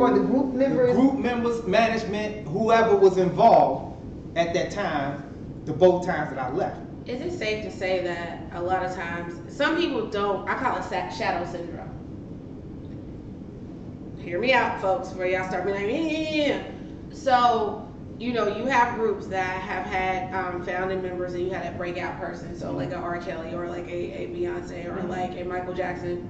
or the group members? The group members, management, whoever was involved at that time, the both times that I left. Is it safe to say that a lot of times, some people don't, I call it shadow syndrome. Hear me out, folks, before y'all start being like, yeah. So, you know, you have groups that have had founding members and you had a breakout person. So like a R.Kelly or like a Beyonce or like a Michael Jackson.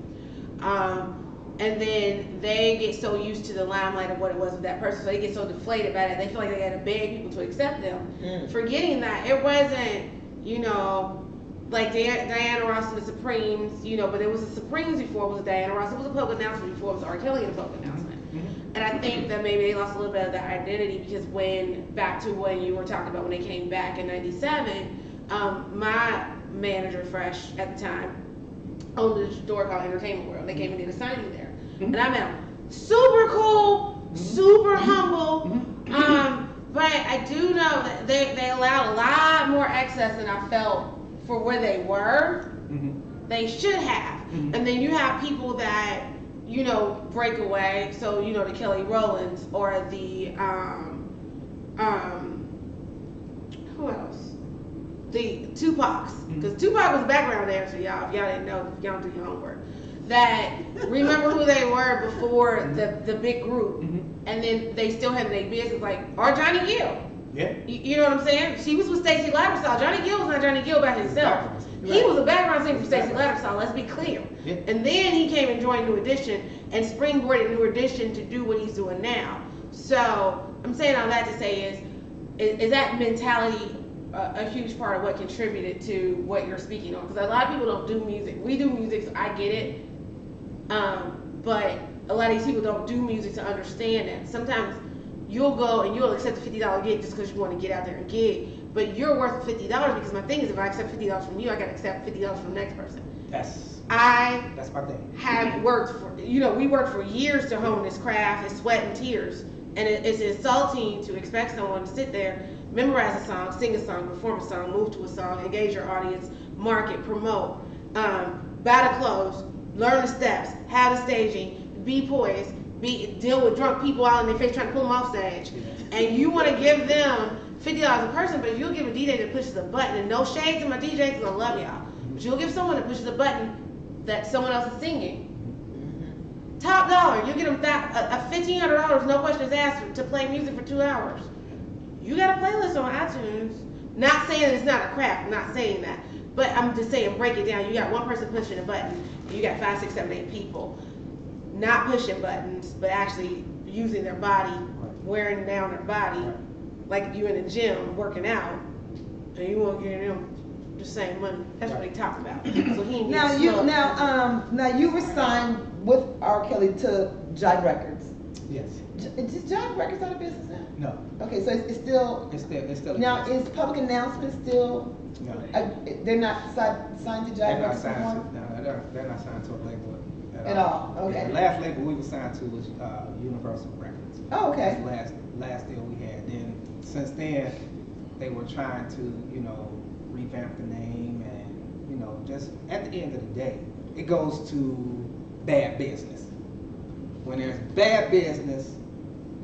And then they get so used to the limelight of what it was with that person, so they get so deflated by it. They feel like they got to beg people to accept them, forgetting that it wasn't, you know, like Diana Ross and the Supremes, you know, but it was the Supremes before it was Diana Ross. It was a public announcement before it was R.Kelly and a public announcement. And I think that maybe they lost a little bit of their identity because back to when you were talking about when they came back in '97, my manager, Fresh, at the time, owned a store called Entertainment World. They came and did a signing there. And I met him. Super cool, super humble. But I do know that they allowed a lot more access than I felt for where they were. They should have. And then you have people that, you know, break away. So, you know, the Kelly Rowlands or the, who else? The Tupacs. Because Tupac was a background dancer, y'all. If y'all didn't know, if y'all don't do your homework. That remember who they were before the big group, and then they still had their business, like, or Johnny Gill. Yeah. You know what I'm saying? She was with Stacey Latersall. Johnny Gill was not Johnny Gill by himself. Right. He was a background singer for Stacey Latersall, let's be clear. Yeah. And then he came and joined New Edition and springboarded New Edition to do what he's doing now. So I'm saying all that to say is that mentality a huge part of what contributed to what you're speaking on? Because a lot of people don't do music. We do music, so I get it. But a lot of these people don't do music to understand it. Sometimes you'll go and you'll accept a $50 gig just because you want to get out there and gig, but you're worth $50 because my thing is if I accept $50 from you, I got to accept $50 from the next person. That's my thing. Have worked for, you know, we worked for years to hone this craft, it's sweat and tears, and it's insulting to expect someone to sit there, memorize a song, sing a song, perform a song, move to a song, engage your audience, market, promote, buy the clothes, learn the steps, have the staging, be poised, deal with drunk people out in their face trying to pull them off stage. And you want to give them $50 a person, but if you'll give a DJ that pushes a button, and no shades to my DJs because I love y'all, but you'll give someone that pushes a button that someone else is singing, top dollar, you get them a $1,500, no questions asked, to play music for 2 hours. You got a playlist on iTunes. Not saying it's not a craft, not saying that. But I'm just saying, break it down. You got one person pushing a button. You got 5, 6, 7, 8 people not pushing buttons, but actually using their body, wearing down their body, like you in the gym working out, and you won't give them the same money. That's what they talk about. So he now you were signed with R.Kelly to Jive Records. Yes. Is Jive Records out of business now? No. Okay, so it's still. It's still. Now is Public Announcement still? No. They're not signed to Jive Records anymore? No, they're not signed to a label at all. Okay. The last label we were signed to was Universal Records. Oh, okay. That's the last deal we had. Then since then, they were trying to, you know, revamp the name, and, you know, just at the end of the day, it goes to bad business. When there's bad business,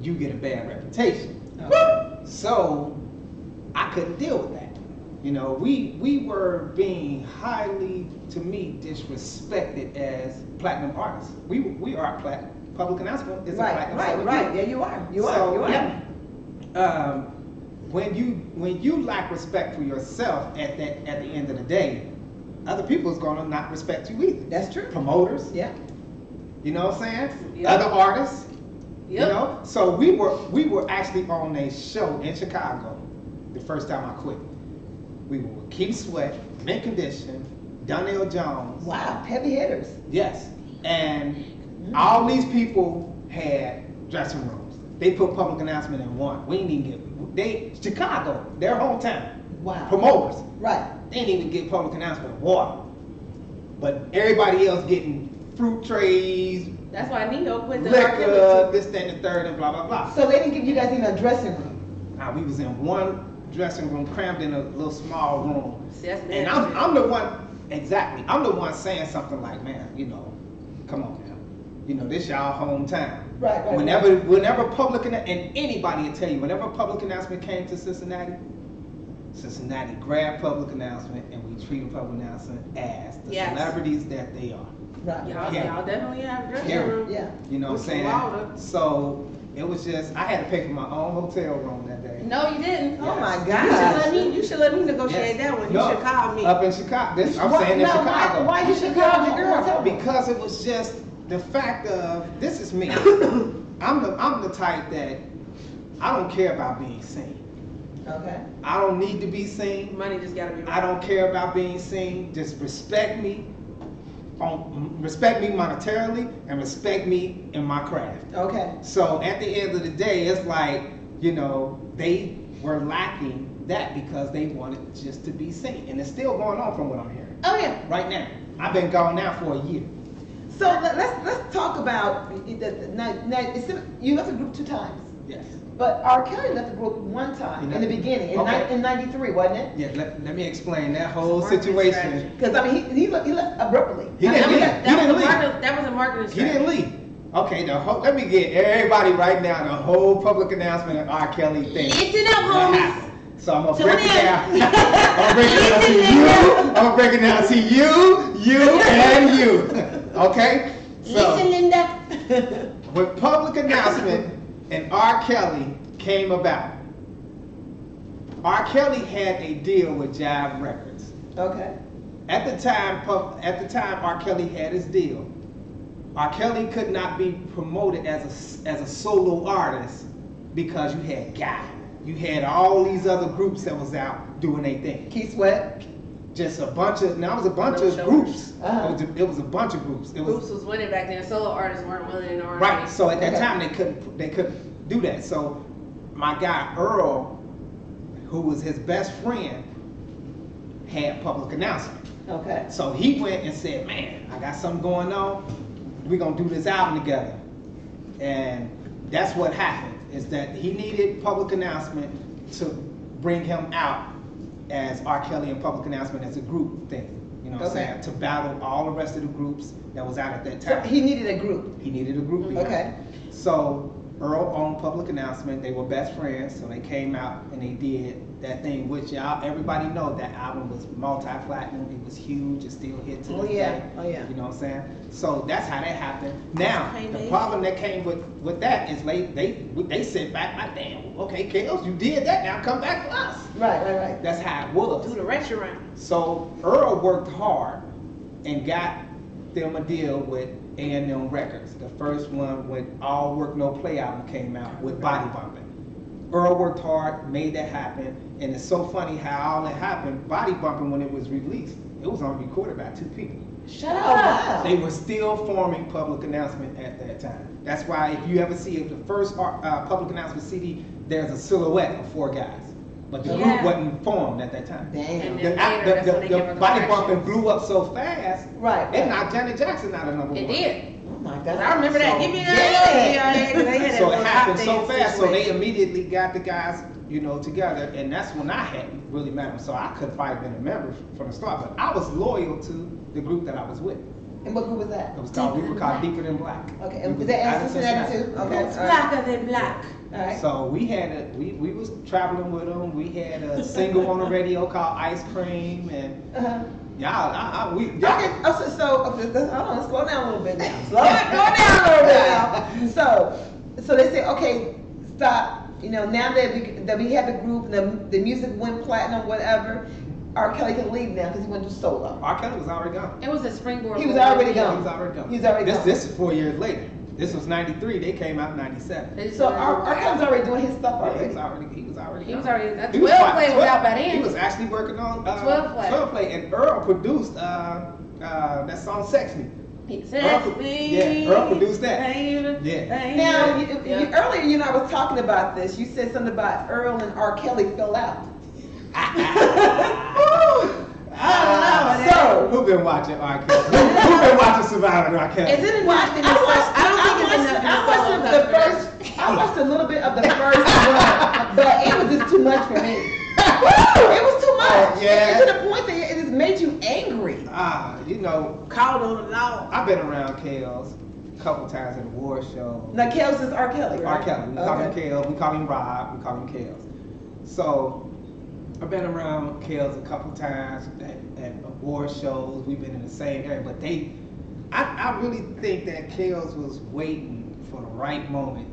you get a bad reputation. Okay. So I couldn't deal with that. You know, we were being highly, to me, disrespected as platinum artists. We are Public Announcement is a platinum. Right. Yeah, you are. You are. Yeah. When you lack respect for yourself at the end of the day, other people is gonna not respect you either. That's true. Promoters. Yeah. You know what I'm saying? Yep. Other artists. Yep. You know? So we were actually on a show in Chicago the first time I quit. We were with Keith Sweat, Mint Condition, Donnell Jones. Wow, heavy hitters. Yes. And all these people had dressing rooms. They put Public Announcement in one. We didn't even get Chicago, their hometown. Wow. Promoters. Right. They didn't even get Public Announcement water. But everybody else getting fruit trays, that's why Nino put the liquor, this, that, and the third, and blah, blah, blah. So they didn't give you guys even a dressing room? We was in one dressing room, crammed in a little small room. See, that's and I'm the one, exactly, I'm the one saying something like, man, you know, come on now. You know, this y'all hometown. Right. Whenever public and anybody will tell you, whenever a public announcement came to Cincinnati grabbed public announcement and we treated public announcement as the celebrities that they are. Right. Y'all definitely have dressing room. Yeah. You know what I'm saying? So it was just, I had to pay for my own hotel room that day. No, you didn't. Oh my You God. should let me negotiate that one. You should call me. Up in Chicago. I'm saying in Chicago. Why you should call the girl? Because it was just the fact of, this is me. I'm the type that I don't care about being seen. Okay. I don't need to be seen. Money just gotta be right. I don't care about being seen. Just respect me. Respect me monetarily and respect me in my craft. Okay. So at the end of the day, it's like, you know, they were lacking that because they wanted just to be seen. And it's still going on from what I'm hearing. Oh yeah. Right now. I've been gone now for a year. So let's talk about now you left the group 2 times. Yes. But R.Kelly left the group 1 time in the beginning, in '93, wasn't it? Yeah, let me explain that whole situation. Because I mean, he left abruptly. He didn't leave. That was a marketing strategy. He didn't leave. Okay, let me get everybody right now the whole public announcement of R. Kelly thing. Listen up, homies. So I'm gonna break it down. I'm gonna break it down to you, and you. Okay? So, Listen, Linda. when public announcement and R. Kelly came about, R. Kelly had a deal with Jive Records. Okay. At the time, R. Kelly had his deal. R. Kelly could not be promoted as a solo artist because you had Guy. You had all these other groups that was out doing their thing. Keith Sweat. Just a bunch of, now it was a bunch of groups. It was a bunch of groups. Groups was winning back then. Solo artists weren't winning in R&B. Right. So at that time they couldn't do that. So my guy Earl, who was his best friend, had public announcement. Okay. So he went and said, "Man, I got something going on. We're gonna do this album together." And that's what happened. Is that he needed public announcement to bring him out as R. Kelly and public announcement as a group thing. You know what I'm saying? To battle all the rest of the groups that was out at that time. So he needed a group. He needed a group. Okay. So Earl owned public announcement. They were best friends, so they came out and they did that thing, which y'all, everybody know that album was multi-platinum. It was huge. It still hit to this day. Oh yeah. You know what I'm saying? So that's how that happened. Now the problem that came with that is they sit back like, damn, okay, Kales, you did that. Now come back to us. Right. That's how it was. Do the restaurant. So Earl worked hard and got them a deal with A&M Records. The first one with All Work No Play album came out with Body Bumping. Earl worked hard, made that happen, and it's so funny how all that happened. Body Bumping, when it was released, it was only recorded by 2 people. Shut up. Wow. They were still forming public announcement at that time. That's why if you ever see the first public announcement CD, there's a silhouette of 4 guys. But the group wasn't formed at that time. Damn. The Body Bumping blew up so fast, Right. it knocked Janet Jackson out of number 1. It did. Oh my God. I remember that. Give me that. So it happened so fast, so they immediately got the guys, you know, together, and that's when I hadn't really met them. So I could have probably been a member from the start, but I was loyal to the group that I was with. And what group was that? We were called Deeper Than Black. Okay, and was that in Cincinnati too? Okay. It's blacker than black. All right. So we had we was traveling with them. We had a single on the radio called Ice Cream, and y'all. Okay, hold on, let's slow down a little bit now. Slow down a little bit now. So they say, okay, stop. You know, now that we have the group, the music went platinum, whatever. R. Kelly can leave now because he went to solo. R. Kelly was already gone. It was a springboard. He was already gone. He was already gone. He was already gone. This is 4 years later. This was '93. They came out in '97. So R. Kelly's already doing his stuff already. He was already. That 12 play was out by then. He was actually working on 12 play, and Earl produced that song "Sex Me." Earl produced that. Yeah. Now, earlier, you know, I was talking about this. You said something about Earl and R. Kelly fell out. So who been watching R. Kelly? Who been watching Survivor R. Kelly? Is it enough in the first? I don't think it's enough. I watched a little bit of the first one, but it was just too much for me. It was too much. Yeah. To the point that it just made you angry. You know, Called on the law. I've been around Kales couple times at award shows. Now, Kels is R.Kelly, right? R.Kelly. We call him Kels. We call him Rob. We call him Kels. So I've been around Kels a couple times at award shows. We've been in the same area, but I really think that Kels was waiting for the right moment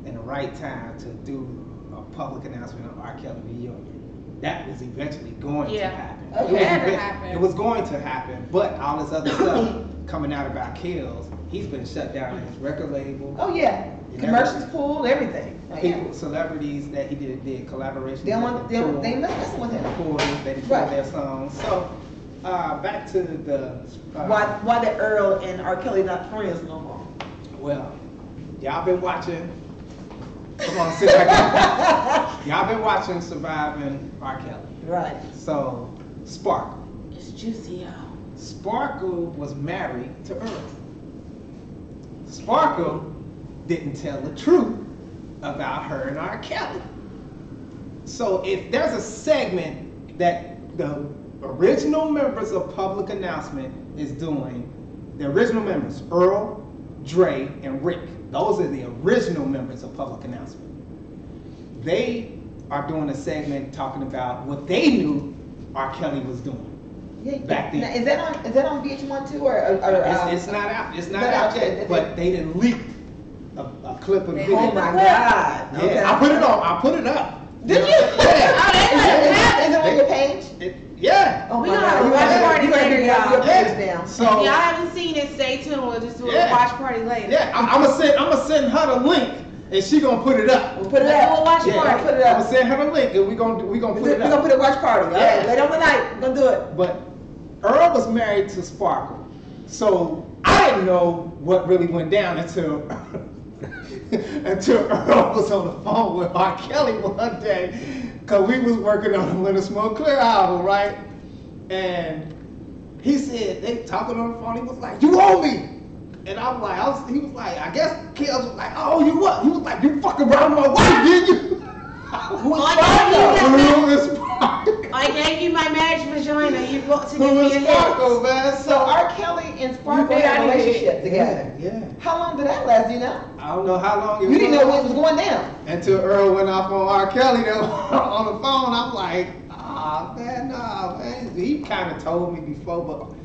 and the right time to do a public announcement of R.Kelly reunion. That was eventually going to happen. Okay. It was going to happen, but all this other stuff coming out about Kels, he's been shut down at his record label. Oh yeah, commercials pulled, everything. People, celebrities that he did collaborations. They messing with him. Pulled their songs. So back to the why the Earl and R. Kelly not friends no more? Well, y'all been watching. Come on, sit back. Y'all been watching Surviving R. Kelly. Right. So Sparkle. It's juicy, y'all. Sparkle was married to Earl. Sparkle didn't tell the truth about her and R. Kelly. So if there's a segment that the original members of Public Announcement is doing, the original members, Earl, Dre, and Rick, those are the original members of Public Announcement. They are doing a segment talking about what they knew R. Kelly was doing. Back then. Now, is that on VH1 too, or it's not out. It's not out yet. But they didn't leak a clip of the video. Oh my God! Yeah, Okay. I put it on. I put it up. Did you? Yeah. Is it on your page? Yeah. Oh We my gonna God! have a watch party later, y'all. Your page down. So If y'all haven't seen it, stay tuned. We'll just do a watch party later. yeah, I'm gonna send her the link, and she gonna put it up. We'll put it Let's up. do a watch party. Put it I'm up. gonna send her the link, and we gonna put it We're up. gonna put a watch party. All right, Yeah. later on tonight, we're gonna do it. But Earl was married to Sparkle, so I didn't know what really went down until Earl was on the phone with R. Kelly one day, cause we was working on the When the Smoke Clear album, right? And he said they talking on the phone. He was like, "You owe me," and I'm like, he was like, I guess Kels was like, "Oh, you what?" He was like, "You fucking around my wife, didn't you?" Who is Sparkle? I gave you my marriage vagina. You got to Who give me is a hit. Sparkle, man? So R. Kelly and Sparkle had a relationship together. Yeah. How long did that last? Do you know? I don't know how long it You was. didn't know when it was going down. Until Earl went off on R. Kelly though, on the phone. I'm like, man, nah, man. He kind of told me before,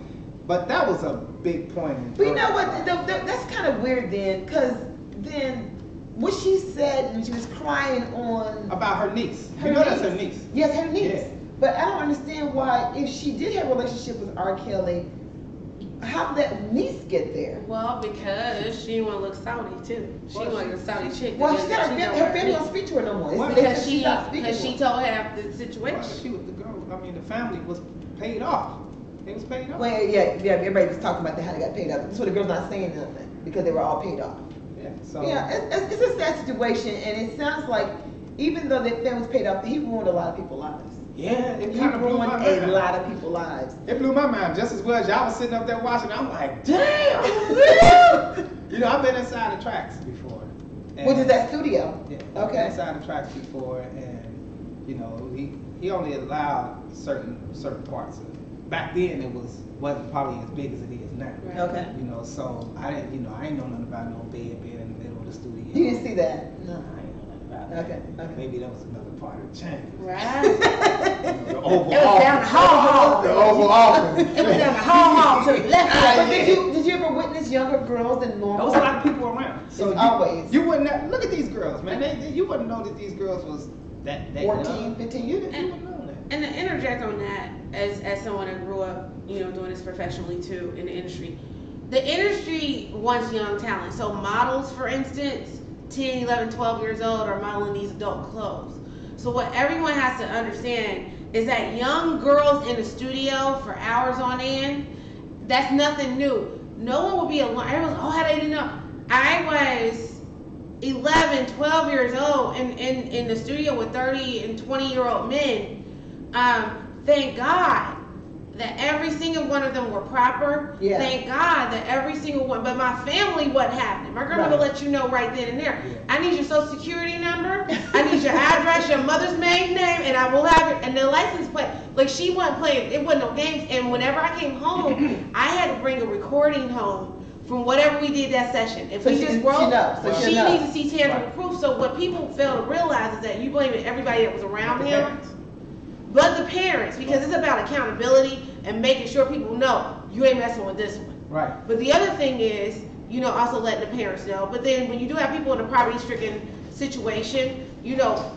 but that was a big point. But you know what? That's kind of weird then, because then what she said when she was crying on About her niece. Her You know that's niece. her niece. Yes, her niece. Yeah. But I don't understand why, if she did have a relationship with R. Kelly, how did that niece get there? Well, because she want to look Saudi too. She Well, like a Saudi chick. Well, she got know her family don't speak to her no more. Well, They Because said she's not speaking because to she her. told her the Well, situation. she was the girl. I mean, the family was paid off. They was paid off. Well, yeah, everybody was talking about how they got paid off. So the girl's not saying nothing because they were all paid off. Yeah. So. Yeah, it's a sad situation, and it sounds like even though their family was paid off, he ruined a lot of people's lives. Yeah, it He kind of blew ruined my a mind. lot of people's lives. It blew my mind just as well as y'all was sitting up there watching. I'm like, damn. You know, I've been inside the tracks before. Which is that studio? Yeah. Okay. Inside the tracks before, and you know, he only allowed certain parts of it. Back then, wasn't probably as big as it is now. Right. Okay. You know, so I ain't know nothing about no bed being in the middle of the studio. You didn't see that? No. I ain't know nothing about that. Okay. Maybe that was another part of the change. Right. The Oval It was down the hall. The Oval Office. It was down the hall to the left. But did you ever witness younger girls than normal? There was a lot of people around. So It's always. You wouldn't have, look at these girls, man. You wouldn't know that these girls was that 14, young. 15 years. You wouldn't know that. And to interject on that, as someone that grew up, doing this professionally too in the industry wants young talent. So models, for instance, 10, 11, 12 years old are modeling these adult clothes. So what everyone has to understand is that young girls in the studio for hours on end, that's nothing new. No one will be alone. Everyone's, how they didn't know. I was 11, 12 years old in the studio with 30 and 20-year-old men. Thank God that every single one of them were proper. Yeah. Thank God that every single one. But my family wasn't happening. My grandmother Right. let you know right then and there. Yeah. I need your social security number. I need your address, your mother's maiden name, and I will have it. And the license plate. Like, she wasn't playing. It wasn't no games. And whenever I came home, I had to bring a recording home from whatever we did that session. If So we she- just she broke, knows. So she she'll know. needs to see tangible proof. So what people fail to realize is that you blaming everybody that was around The him, parents. but the parents, because it's about accountability and making sure people know you ain't messing with this one. Right. But the other thing is, you know, also letting the parents know. But then when you do have people in a poverty-stricken situation, you know,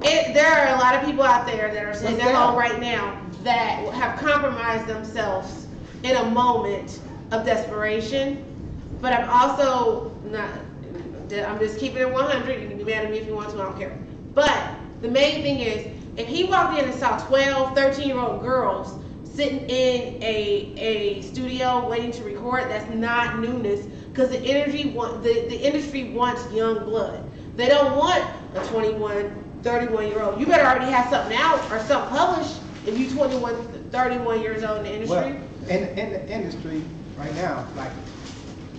there are a lot of people out there that are sitting at home right now that have compromised themselves in a moment of desperation. But I'm also not, I'm just keeping it 100. You can be mad at me if you want to, I don't care. But the main thing is, if he walked in and saw 12, 13-year-old girls sitting in a studio waiting to record, that's not newness, because the industry wants young blood. They don't want a 21, 31-year-old. You better already have something out or something published if you 21, 31 years old in the industry. Well, in the industry right now, like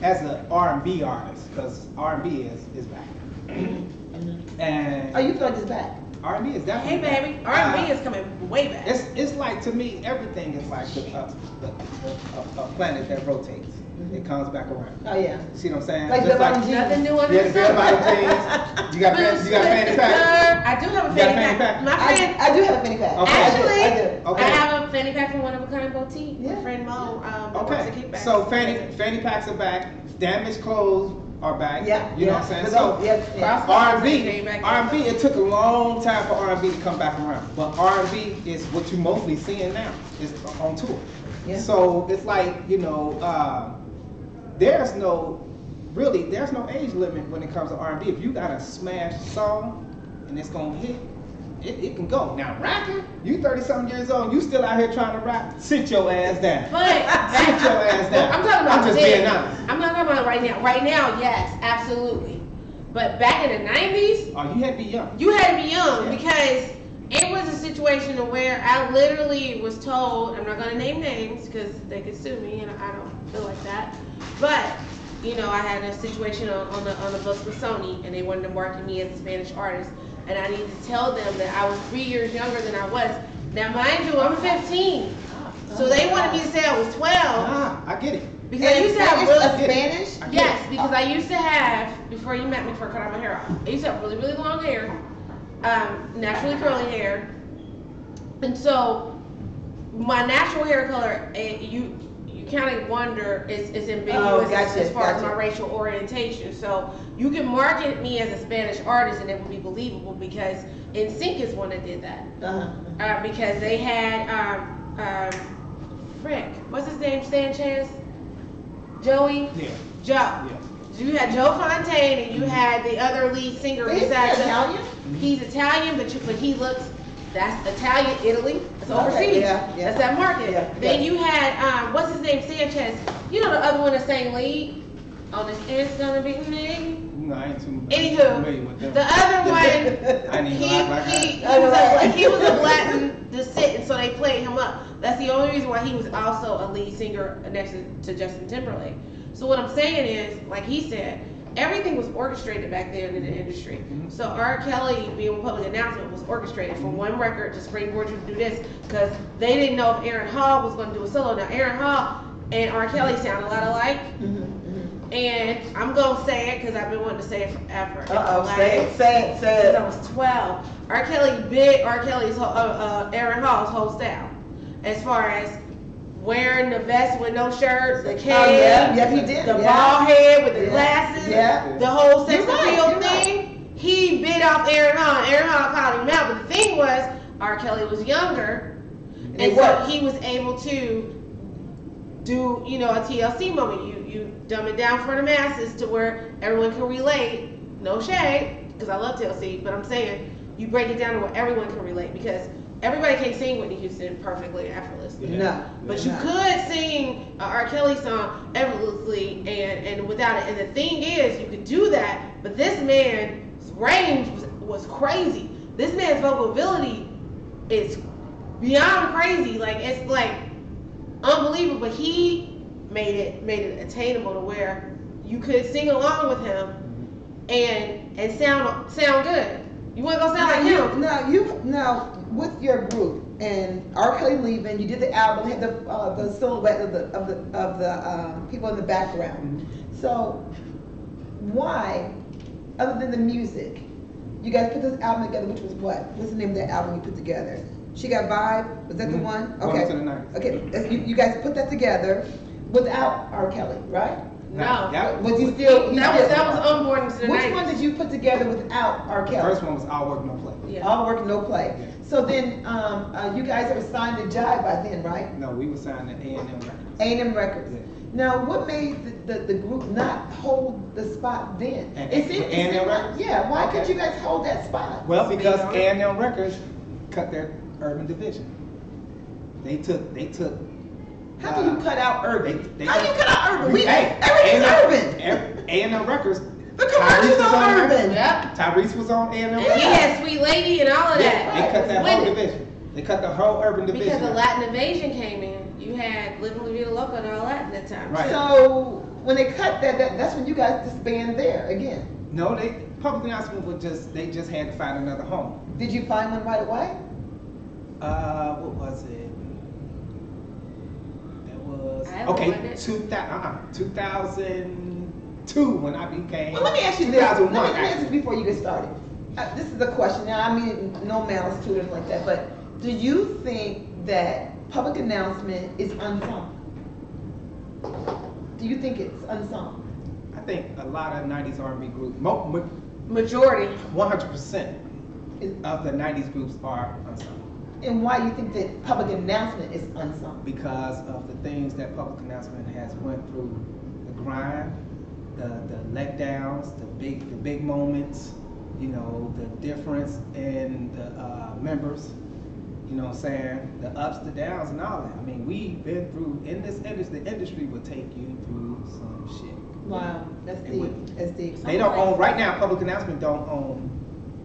as an R&B artist, because R&B is back. And Oh, you feel like it's back? R&B is Hey definitely baby, back. R&B is coming way back. It's like, to me, everything is like a planet that rotates. It comes back around. Oh yeah. See what I'm saying? Like Just the bottom jeans. Nothing new under Yeah, the the bell sun. bottom jeans. You got fanny pack. I do have a You got a fanny fanny pack. pack? My friend, I do have a fanny pack. Okay. actually, I do. Okay. I have a fanny pack from One of a Kind Boutique. Yeah. My friend Mo works at Okay. Kickback. So fanny packs are back. Damaged clothes are back. Yeah, You know yeah. what I'm saying? But So those- yeah. R&B, it took a long time for R&B to come back around. But R&B is what you're mostly seeing now. Is on tour. Yeah. So it's like, you know, there's no age limit when it comes to R&B. If you got a smash song and it's gonna hit, it can go. Now rapping, you 30-something years old, you still out here trying to rap, sit your ass down. But Sit your ass down. I'm talking about I'm just then. being honest. I'm not talking about right now. Right now, yes, absolutely. But back in the 90s, Oh, you had to be young. you had to be young Yeah. because it was a situation where I literally was told, I'm not going to name names because they could sue me and I don't feel like that. But, you know, I had a situation on the books with Sony and they wanted to market me as a Spanish artist. And I needed to tell them that I was 3 years younger than I was. Now, mind you, I'm 15. So they wanted me to say I was 12. Ah, I get it. Because I used to have a really, Spanish? yes, because I used to have, before you met me, before I cut all my hair off, I used to have really, really long hair, naturally curly hair. And so my natural hair color, you kind of wonder, is ambiguous as far as my racial orientation. So you can market me as a Spanish artist and it would be believable because NSYNC is one that did that. Because they had, Frick, what's his name, Sanchez? Joey? Yeah. Joe. Yeah. You had Joe Fontaine and you had the other lead singer He's besides Italian? He's Italian, but he looks, that's Italian, Italy. It's Okay, overseas. yeah. That's that market. Yeah, Then yeah. you had, what's his name, Sanchez. You know the other one that sang lead on this It's Gonna Be Me? No, I ain't too Anywho, familiar with them. the other one, I didn't even act like he was of Latin descent, and so they played him up. That's the only reason why he was also a lead singer next to Justin Timberlake. So what I'm saying is, like he said, everything was orchestrated back then in the industry. So R.Kelly being a public announcement was orchestrated from one record to springboard you to do this because they didn't know if Aaron Hall was going to do a solo. Now Aaron Hall and R.Kelly sound a lot alike. And I'm going to say it because I've been wanting to say it forever. Say it. Since I was 12. Aaron Hall's whole style. As far as wearing the vest with no shirt, the cane, yeah, he did. the bald head with the Yeah. glasses, Yeah. the whole sex You're right, appeal you're thing. He bit off Aaron Hall. Aaron Hall called him out. But the thing was, R. Kelly was younger. And so he was able to do, you know, a TLC moment. You dumb it down for the masses to where everyone can relate. No shade, because I love TLC, but I'm saying you break it down to where everyone can relate because everybody can't sing Whitney Houston perfectly, effortlessly. No. But you could sing a R. Kelly song effortlessly and without it. And the thing is, you could do that, but this man's range was crazy. This man's vocal ability is beyond crazy. Like, it's like unbelievable. But he made it attainable to where you could sing along with him and sound good. You want to go sound like him? Now, with your group and R. Kelly leaving, you did the album, had the silhouette of the people in the background. So why, other than the music, you guys put this album together, which was what? What's the name of that album you put together? She Got Vibe? Was that the one? Okay. Going to the 90s. Okay. You guys put that together without R.Kelly, right? No. Was he still? That was onboarding to the Which 90s. one did you put together without R.Kelly? The first one was All Work No Play. Yeah. All Work No Play. Yeah. So then, you guys were signed to Jive by then, right? No, we were signed to A&M Records. A&M Records. Yeah. Now, what made the group not hold the spot then? A&M Records? Yeah, why Okay. could you guys hold that spot? Well, because A&M Records cut their urban division. They took. How do you cut out urban? They How do you cut out urban? Hey, Everything's urban. A&M Records. The commercials Tyrese was are on there. urban. Yep. Tyrese was on A&M And Records. he had Sweet Lady and all of Yeah, that. they cut that When whole did- division. They cut the whole urban division. Because the out. Latin invasion came in. You had Living La Vida Loca and all that at that time. Right. So when they cut that's when you guys disband there again. No, public announcement was they just had to find another home. Did you find one right away? What was it? That was I haven't okay. read it. 2002 when I became. Well, let me ask you this. Let 2001. me ask this before you get started. This is a question. Now, I mean, no malice to it like that, but do you think that public announcement is unsung? Do you think it's unsung? I think a lot of 90s R&B groups, Majority. 100% of the 90s groups are unsung. And why do you think that public announcement is unsung? Because of the things that public announcement has went through, the grind, the letdowns, the big moments, you know, the difference in the members, you know what I'm saying, the ups, the downs, and all that. I mean, we've been through, in this industry, the industry will take you through some shit. Wow, that's It deep. would. That's deep. They don't own, right now, public announcement don't own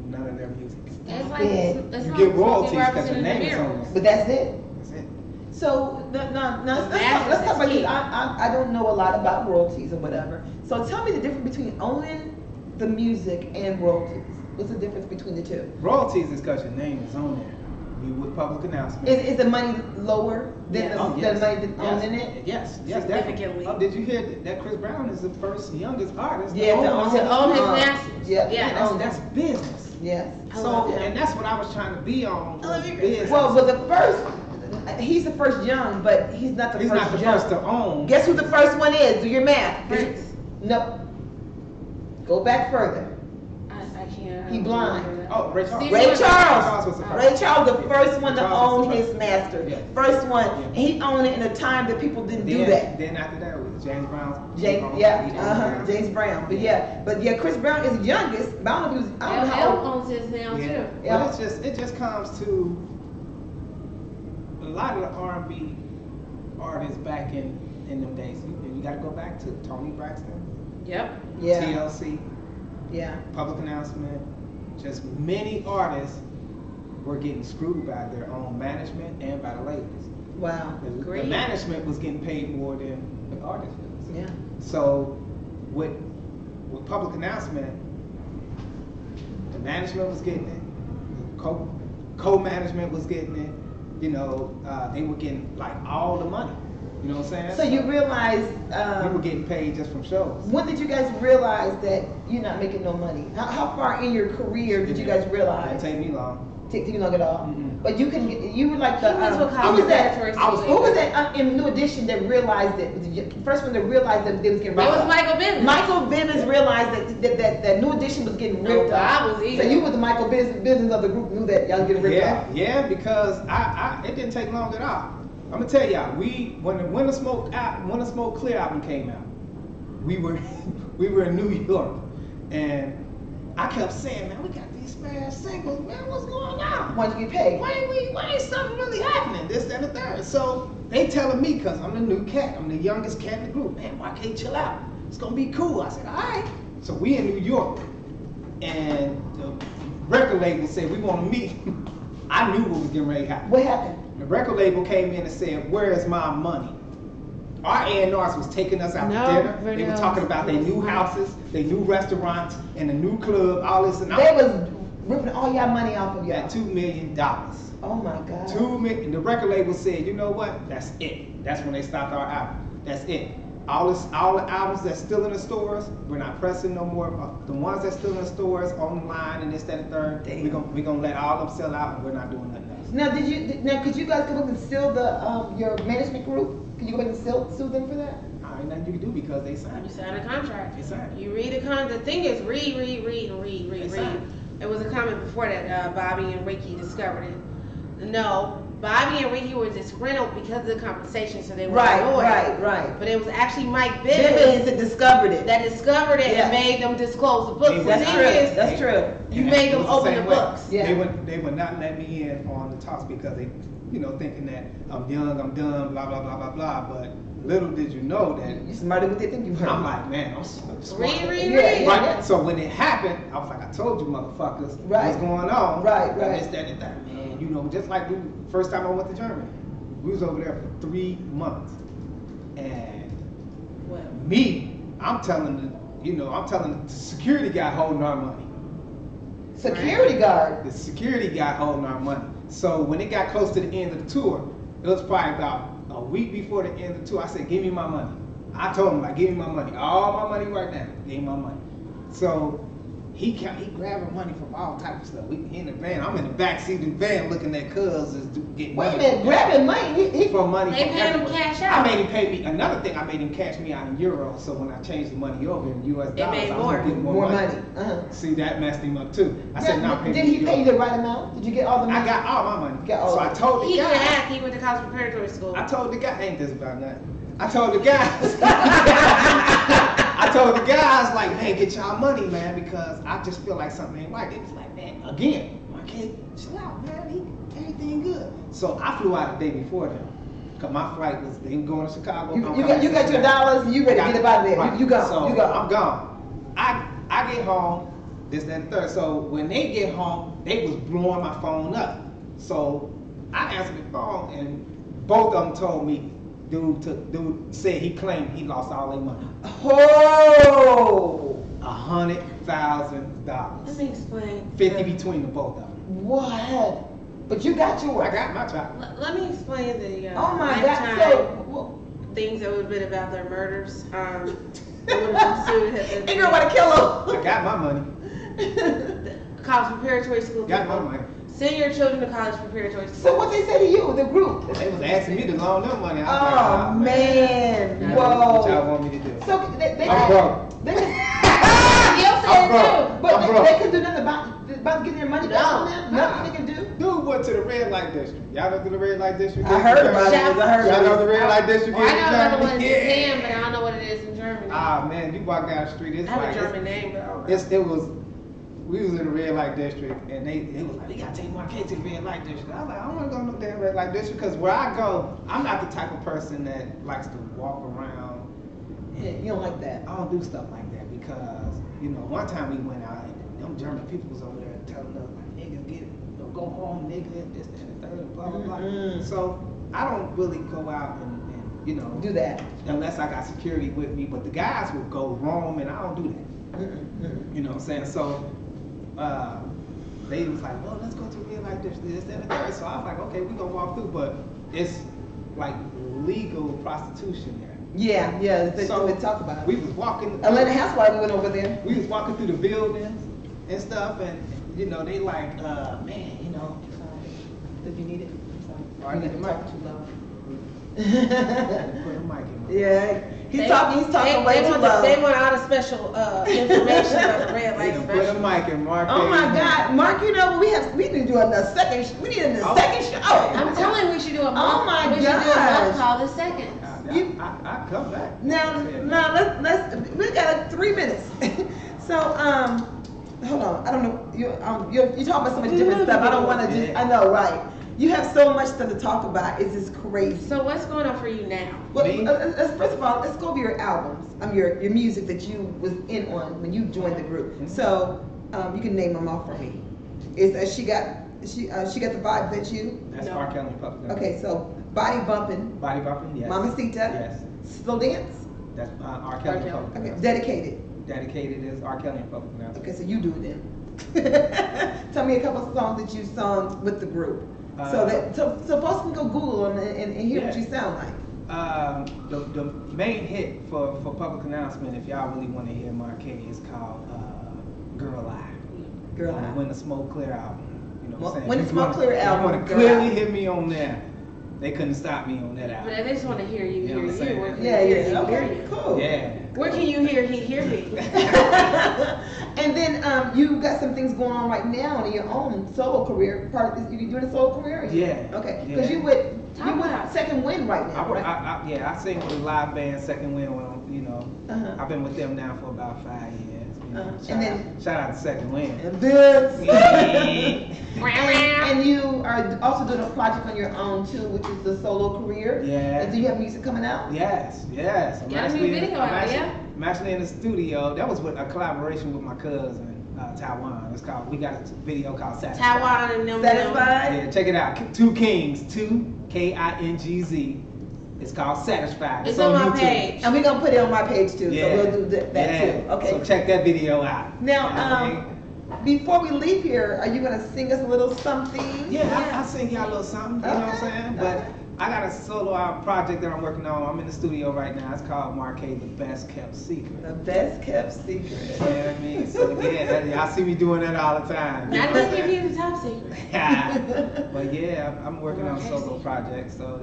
none of their music. It's like Yeah. it's You like get royalties smoking because your rappers in name the is mirror. on there. But that's it. That's it. So, let's masters talk about is this. key. I don't know a lot about royalties or whatever. So tell me the difference between owning the music and royalties. What's the difference between the two? Royalties is because your name is on there. You with public announcement. Is the money lower than Yes. the, Oh, than yes. the money that's Yes. owning it? Yes, Significantly. definitely. Oh, did you hear that Chris Brown is the first youngest artist Yeah, to to own To own his Uh, masters. yeah. Yeah. that's business. Yes. I love So, that. and that's what I was trying to be on. I love was you, Chris. business. Well, the first, he's the first young, but he's not the he's first not the young. first to own. Guess who the first one is? Do your math. Prince. No. Go back further. I can't. He blind. Oh, Ray Charles. Stevie Ray Wonder. Charles. was the first. Ray Charles, the first one to Charles was own the his first. master. Yeah. First one. Yeah. And he owned it in a time that people didn't do Then, that. then after that was James Brown. James, He yeah, owned it. James Brown. But yeah, Chris Brown is the youngest. But I don't know if he was. I don't know how LL old. owns his now Yeah. too. Yeah. But it just comes to a lot of the R&B artists back in them days. You got to go back to Tony Braxton, Yep. Yeah, TLC, yeah. Public Announcement. Just many artists were getting screwed by their own management and by the labels. Wow. The Agreed. management was getting paid more than the artists was. Yeah. So with Public Announcement, the management was getting it, the co-management was getting it, you know, they were getting like all the money. You know what I'm saying? So you realize. we were getting paid just from shows. When did you guys realize that you're not making no money? How far in your career did you guys It realize? didn't take me long. Take you long at all. Mm-mm. But you were like the. He went to a who college was that? preparatory Who was that in New Edition that realized that? Was the first one that realized that they was getting It ripped was off? Michael Bivins. Michael Bivins realized that New Edition was getting No, ripped off. I was eager. So you were the Michael Bivins of the group, knew that y'all getting ripped off. Yeah, because it didn't take long at all. I'm gonna tell y'all, when the Smoke Clear album came out, we were in New York, and I kept saying, man, we got these smash singles, man, what's going on? Why'd you get paid? Why ain't something really happening? This, that, and the third. So they telling me, cause I'm the new cat, I'm the youngest cat in the group, man, why can't you chill out? It's gonna be cool. I said, all right. So we in New York, and the record label said we want to meet. I knew what was getting ready to happen. What happened? The record label came in and said, where is my money? Our A&Rs was taking us out No, to dinner. They video. were talking about their new houses, their new restaurants, and the new club, all this and all. They was ripping all y'all money off of y'all. At $2 million. Oh my God. $2 million. The record label said, you know what? That's it. That's when they stopped our album. That's it. all the albums that's still in the stores, we're not pressing no more. The ones that's still in the stores, online and this, that, and third, we're gonna let all of them sell out, and we're not doing nothing else. Now, could you guys go and sue your management group? Could you go ahead and sue them for that? Ain't nothing you can do because they signed. You sign a contract. They signed. You read a contract. The thing is, read. It was a comment before that Bobby and Ricky discovered it. No, Bobby and Ricky were disgruntled because of the compensation, so they were annoyed. Right. But it was actually Mike Bivens that discovered it. And made them disclose the books. That's true. You made them open the books. Yeah. They would not let me in on the talks because they, thinking that I'm young, I'm dumb, blah blah blah blah blah. But little did you know that you smarter than what they think you are. I'm like, man, I'm smart. Read. Right. So when it happened, I was like, I told you motherfuckers what's going on. Right. This, that, and that. Man, just like first time I went to Germany. We was over there for 3 months. And I'm telling the security guy holding our money. Security guard? The security guy holding our money. So when it got close to the end of the tour, it was probably about a week before the end of the tour, I said, give me my money. I told him, give me my money. All my money right now. Give me my money. So he grabbing money from all types of stuff. We in the van. I'm in the back seat of the van looking at cuz is getting money. Wait a minute, grabbing money? They paid him cash out. I made him pay me. Another thing, I made him cash me out in euros. So when I changed the money over in US dollars, I was getting more money. See, that messed him up too. I said, no, did he pay you the right amount? Did you get all the money? I got all my money. So I told the guy. He went to college preparatory school. I told the guy, ain't this about nothing. I told the guys. I told the guys, like, man, get y'all money, man, because I just feel like something ain't right. It was like, man, again, my kid, chill out, man, everything good. So I flew out the day before them, because my flight was, they were going to Chicago. You got your dollars, and you ready to get up out of there. Right. You go. So you go. I'm gone. I get home, this, that, and third. So when they get home, they was blowing my phone up. So I answered the phone, and both of them told me, dude said he claimed he lost all their money. Oh! $100,000. Let me explain. 50 between the both of them. What? But you got yours. I got my child. Let me explain the oh my lifetime God. things that would have been about their murders. They would have been sued. Ain't nobody kill them. I got my money. College preparatory school. Got my money. Send your children to college preparatory school. So what they say to you, the group? They was asking me to loan them money. I was like, man. Whoa. What y'all want me to do? So I'm broke. But they can do nothing about getting their money back from them? Nothing they can do? Dude went to the red light district. Y'all know the red light district? I heard about it. Y'all know the red light district? I know another one in Japan, but I don't know what it is in Germany. Ah, man, you walk down the street, it's I have like... a German name, but I don't know. We was in the red light district, and they was like, we gotta take my kid to the red light district. I was like, I don't wanna go to no damn red light district, because where I go, I'm not the type of person that likes to walk around. Yeah, you don't like that. I don't do stuff like that, because, one time we went out, and them German people was over there telling us, like, nigga, go home, nigga, this, that, and the third, blah, blah, blah. So, I don't really go out and do that. Unless I got security with me, but the guys will go roam, and I don't do that. You know what I'm saying? So, they was like, well, let's go to a red light district, this, that, and the third. So I was like, okay, we gonna walk through, but it's like legal prostitution there. Yeah, they talk about it. We was walking. Atlanta Housewives went over there. We was walking through the buildings and stuff, and they like, man, Did you need it? I need the mic. Too low. Put a mic in my Yeah. He's talking way too low. They want all the special information about the red light special. Put a mic in Mark. Oh my God, Mark! we need to do a second. We need a second show. I'm telling you, we should do a month. Oh my God! We should do a month called The Second. I come back. Now, let's. We got 3 minutes. So, hold on. I don't know. You're talking about so much different stuff. I don't want to just. I know, right? You have so much stuff to talk about. It's just crazy. So what's going on for you now? Well, first of all, let's go over your albums. Your music that you was in on when you joined the group. So you can name them off for me. She got the vibe that you? That's R.Kelly and Puff. Okay, so Body Bumpin'. Body Bumpin', yes. Mamacita. Yes. Slow Dance. That's R.Kelly and Puff. Okay, Dedicated. Dedicated is R.Kelly and Puff. Okay, so you do it then. Tell me a couple of songs that you sung with the group. So folks can go Google them and hear what you sound like. The main hit for public announcement, if y'all really want to hear R.Kelly, is called Girl Eye. Girl Eye. When the Smoke Clear Out. You know what I'm saying? When the Smoke Clear Out. You want to clearly hear me on there. They couldn't stop me on that album. But they just want to hear you, You know what I'm saying? Where can Yeah, you hear yeah. you, Okay, hear you? cool. Yeah. Where can you hear he, hear me? And then you got some things going on right now in your own solo career. You doing a solo career? Yeah. Okay. Yeah. Because you with about it. Second Wind right now, right? I sing with a live band, Second Wind. When Uh-huh. I've been with them now for about 5 years. You know. Shout out to Second Wind. And this. Yeah. And you are also doing a project on your own too, which is the solo career. Yeah. And do you have music coming out? Yes. Got a new video out, yeah? I'm actually in the studio. That was with a collaboration with my cousin, Taiwan. We got a video called Satisfied. Taiwan and them. Satisfied? Yeah, check it out. Two Kings, Kingz. It's called Satisfied. It's on my YouTube. page. And we're gonna put it on my page too, Yeah. so we'll do that too. Okay. So check that video out. Now, before we leave here, are you gonna sing us a little something? Yeah, I sing y'all a little something, you know what I'm saying? But I got a solo album project that I'm working on. I'm in the studio right now. It's called R.Kelly, The Best Kept Secret. The best kept secret. You know what I mean? So y'all see me doing that all the time. Not to give you the top secret. But yeah, I'm working on a solo project, so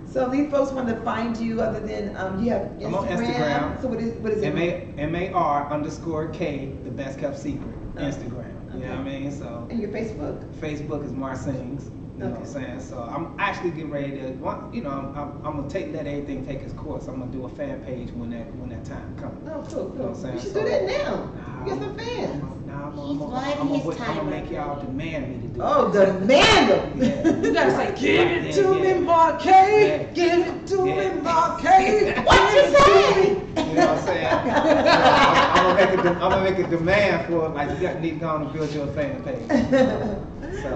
So these folks want to find you other than you have Instagram. I'm on Instagram. So what is it? MAR_K, The Best Kept Secret. Instagram. You know what I mean? So And your Facebook? Facebook is Mar Sings. You know what I'm saying? So I'm actually getting ready to, I'm gonna let everything take its course. I'm gonna do a fan page when that time comes. Oh, cool. You know what I'm saying? You should do that now. You get some fans. I'm time gonna make right y'all now. demand me to do it. Oh, demand them. Yeah. You gotta say, give it to Yeah. me, R.Kelly. Yeah. Give it to Yeah. me, R.Kelly. What you say? You know what I'm saying? I'm gonna make a demand for it. Like you need to go on and build your fan page. So.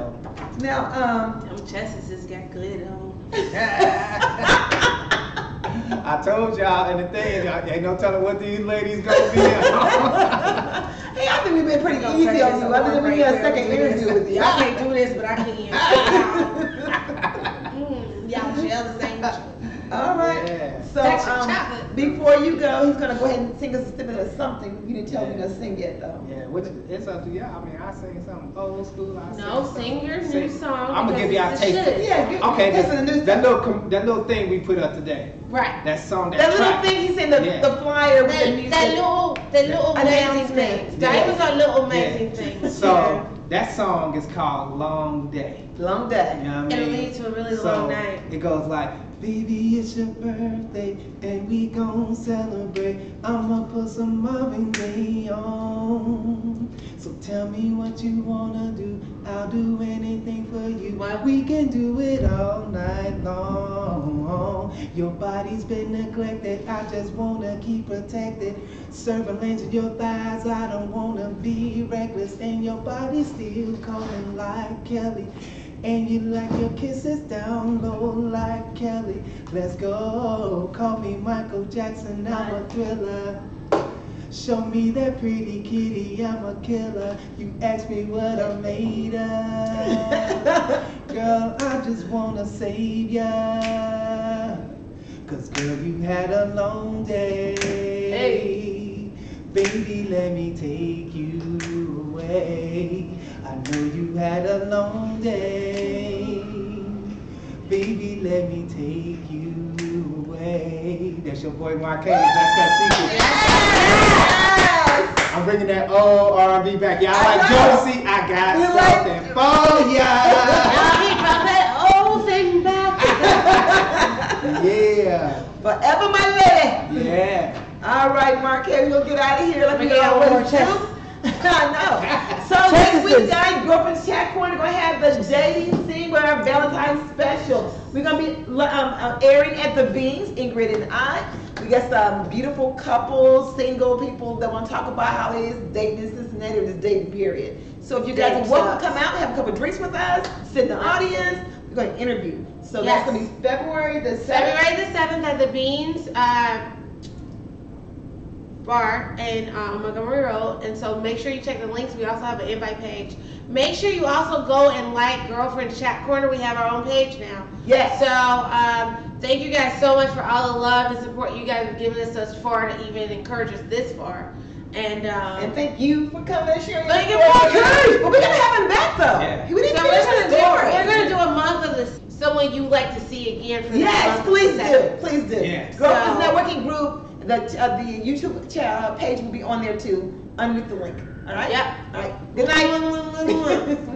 Now, Them chests just got glitter on. I told y'all, and the thing, ain't no telling what these ladies gonna be on. hey, I think we've been pretty easy on you. Other than we had a second interview with you. I can't do this, but I can. Y'all jealous, ain't you? All right. Yeah. So That's your chocolate. before you go, he's gonna go ahead and sing us a snippet of something. You didn't tell me to sing yet though. Yeah, which it's up to y'all. I mean, I sing something old school. Sing your new song. I'm gonna give y'all a taste. Yeah. Okay, This is a new that little thing we put up today. Right. That song, That little track. thing he said the flyer with the music. That little amazing Announcement. thing. That was a little amazing Yeah. thing. So that song is called Long Day. Long day. You know what I It'll mean? lead to a really So, long night. It goes like, baby, it's your birthday, and we gon' celebrate. I'ma put some Marvin Gaye on. So tell me what you wanna do. I'll do anything for you. We can do it all night long. Your body's been neglected. I just wanna keep protected. Serving lanes in your thighs. I don't wanna be reckless. And your body's still calling like Kelly. And you like your kisses down low like Kelly. Let's go. Call me Michael Jackson. I'm a thriller. Show me that pretty kitty, I'm a killer. You ask me what I'm made of. Girl, I just wanna save ya. Cause girl, you had a long day. Hey. Baby, let me take you away. I know you had a long day. Baby, let me take you away. That's your boy R.Kelly. That's that secret. Yes! I'm bringing that old R&B back. Y'all like Josie? I got We like- something for ya. He brought that old thing back. Yeah. Forever my lady. Yeah. All right, Marquez, we'll get out of here. Let me Bring it know out what more to chest. do. I know. So next week, guys, Girlfriendz Chat Corner, gonna have the dating scene with our Valentine's special. We're gonna be airing at the Beans, Ingrid and I. We got some beautiful couples, single people that want to talk about how it is dating in Cincinnati or this dating period. So if you guys Dating are welcome to sucks. come out, have a couple of drinks with us, sit in the audience. We're going to interview. So Yes. that's going to be February the 7th. February the 7th at the Beans bar in Montgomery Road. And so make sure you check the links. We also have an invite page. Make sure you also go and like Girlfriendz Chat Corner. We have our own page now. Yes. So thank you guys so much for all the love and support you guys have given us thus far to even encourage us this far. And thank you for coming and sharing. Thank you your for story. coming. But we're gonna have him back though. Yeah. We didn't so finish the story. we're gonna do a month of this. Someone you like to see again for the Yes, month. please do. Please do. Yes. Girlfriendz So- Networking Group. The YouTube page will be on there too, underneath the link. All right. Yep. All right. Good night.